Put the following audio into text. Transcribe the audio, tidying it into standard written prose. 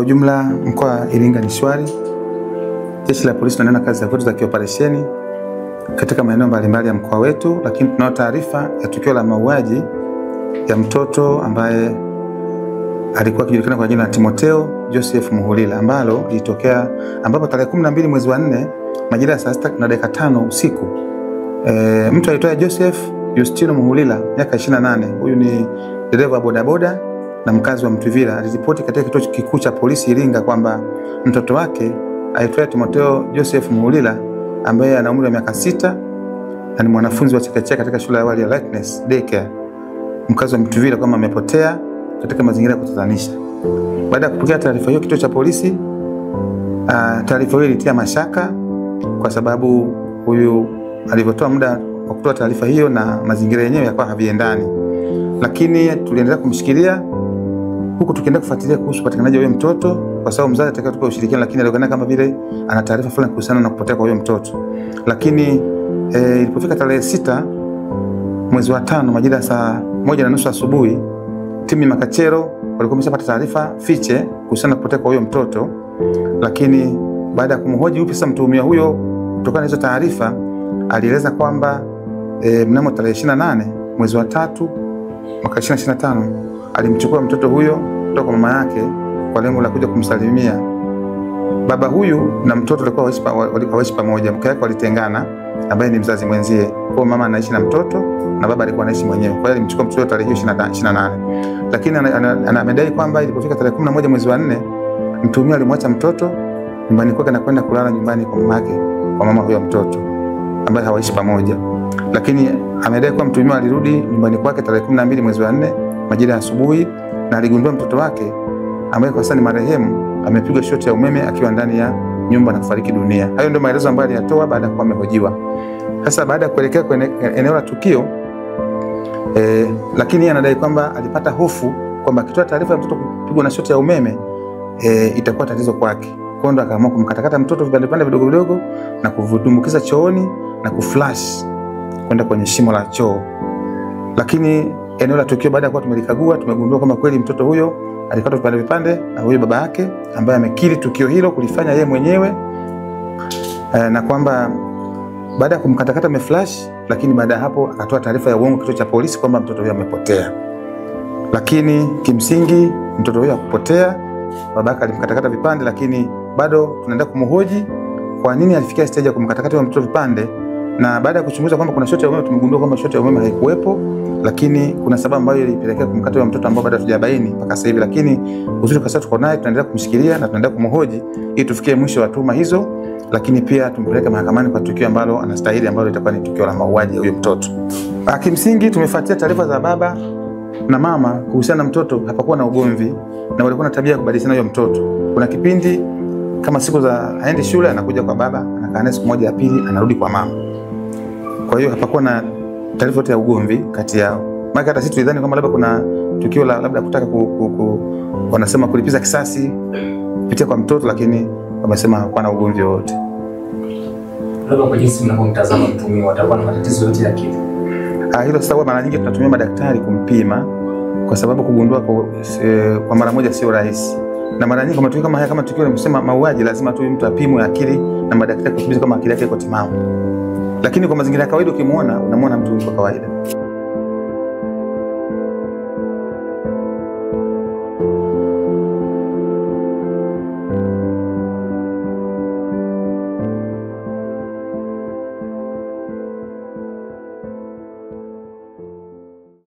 Kwa ujumla mkoa wa Iringa ni shwari. Jeshi la polisi tunaendelea kazi zetu za kioperesheni katika maeneo mbalimbali ya mkoa wetu, lakini tunao taarifa ya tukio la mauaji ya mtoto ambaye alikuwa akijulikana kwa jina la Timotheo Joseph Muhulila ambapo tarehe 12 mwezi wa 4 majira ya saa 6:05 usiku mtu aitwaye Joseph Justino Muhulila miaka 28, huyu ni dereva wa bodaboda na mkazi wa Mtwivila, aliripoti katika kituo kikuu cha polisi Iringa kwamba mtoto wake aitwaye Timotheo Joseph Muhulila ambaye ana umri wa miaka 6 na ni mwanafunzi wa chekechea katika shule ya awali ya Lightness Daycare mkazi wa Mtwivila kwamba amepotea katika mazingira ya kutatanisha. Baada ya kupokea taarifa hiyo kituo cha polisi, taarifa hiyo ilitia mashaka kwa sababu huyu alivyotoa muda wa kutoa taarifa hiyo na mazingira yenyewe yakawa haviendani. Lakini tuliendelea kumshikilia huku tukiendelea kufuatilia kuhusu upatikanaji wa huyo mtoto kwa sababu mzazi atakaye tupa ushirikiano, lakini alionekana kama vile ana taarifa fulani kuhusiana na kupotea kwa huyo mtoto. Lakini ilipofika tarehe 6 mwezi wa 5 majira ya saa 1:30 asubuhi, timu ya Makachero walikuwa wameshapata taarifa fiche kuhusiana na kupotea kwa huyo mtoto. Lakini baada ya kumhoji upya mtuhumiwa huyo kutokana na hizo taarifa, alieleza kwamba mnamo tarehe 28 mwezi wa 3 mwaka 2025 alimchukua mtoto huyo kutoka kwa mama yake kwa lengo la kuja kumsalimia. Baba huyu na mtoto walikuwa waishi pamoja, mke wake walitengana ambaye ni mzazi mwenzie. Kwa mama anaishi na mtoto na baba alikuwa anaishi mwenyewe. Kwa hiyo alimchukua mtoto tarehe 28. Lakini anamedai kwamba ilipofika tarehe 11 mwezi wa 4 mtuhumiwa alimwacha mtoto nyumbani kwake na kwenda kulala nyumbani kwa mama yake, kwa mama huyo mtoto ambaye hawaishi pamoja. Lakini amedai kwamba mtuhumiwa alirudi nyumbani kwake tarehe 12 mwezi wa 4 majira ya asubuhi na aligundua mtoto wake ambaye kwa sasa ni marehemu amepigwa shoti ya umeme akiwa ndani ya nyumba na kufariki dunia. Hayo ndio maelezo ambayo aliyatoa baada ya kuwa amehojiwa. Sasa baada ya kuelekea kwenye eneo la tukio lakini anadai kwamba alipata hofu kwamba akitoa taarifa ya mtoto kupigwa na shoti ya umeme itakuwa tatizo kwake. Kwa hiyo akaamua kumkatakata mtoto vipande vidogo vidogo na kuvudumbukiza chooni na kuflash kwenda kwenye shimo la choo. Lakini eneo la tukio baada ya kuwa tumelikagua tumegundua kwamba kweli mtoto huyo alikatwa vipande na huyo baba yake ambaye amekiri tukio hilo kulifanya yeye mwenyewe, na kwamba baada ya kumkatakata ameflash, lakini baada ya hapo akatoa taarifa ya uongo kituo cha polisi kwamba mtoto huyo amepotea. Lakini kimsingi mtoto huyo hakupotea, baba yake alimkatakata vipande, lakini bado tunaendelea kumhoji kwa nini alifikia stage ya kumkatakata huyo mtoto vipande. Na baada ya kuchunguza kwamba kuna shoti ya umeme, tumegundua kwamba shoti ya umeme haikuwepo, lakini kuna sababu ambayo ilipelekea kumkata huyo mtoto ambao bado hatujabaini mpaka sasa hivi. Lakini uzuri kwa sasa tuko naye, tunaendelea kumshikilia na tunaendelea kumhoji ili tufikie mwisho wa tuhuma hizo, lakini pia tumpeleke mahakamani kwa tukio ambalo anastahili, ambalo litakuwa ni tukio la mauaji ya huyo mtoto. Kimsingi tumefuatia taarifa za baba na mama kuhusiana na mtoto, hapakuwa na ugomvi na walikuwa na tabia ya kubadilishana huyo mtoto. Kuna kipindi kama siku za aende shule anakuja kwa baba, anakaa naye siku moja ya pili anarudi kwa mama. Kwa hiyo hapakuwa na taarifa yote ya ugomvi kati yao. Maana hata sisi tulidhani kwamba labda kuna tukio la labda kutaka wanasema kulipiza kisasi kupitia kwa mtoto, lakini wamesema hakuwa na ugomvi wote. Labda kwa jinsi mnapomtazama mtuhumiwa watakuwa na matatizo yote ya akili. Hilo sasa mara nyingi tunatumia madaktari kumpima kwa sababu kugundua kwa mara moja sio rahisi. Na mara nyingi kama tukio kama haya, kama tukio nimesema mauaji, lazima tu mtu apimwe akili na madaktari kuthibitisha kama akili yake iko timamu. Lakini kwa mazingira ya kawaida ukimuona unamwona mtu kwa kawaida.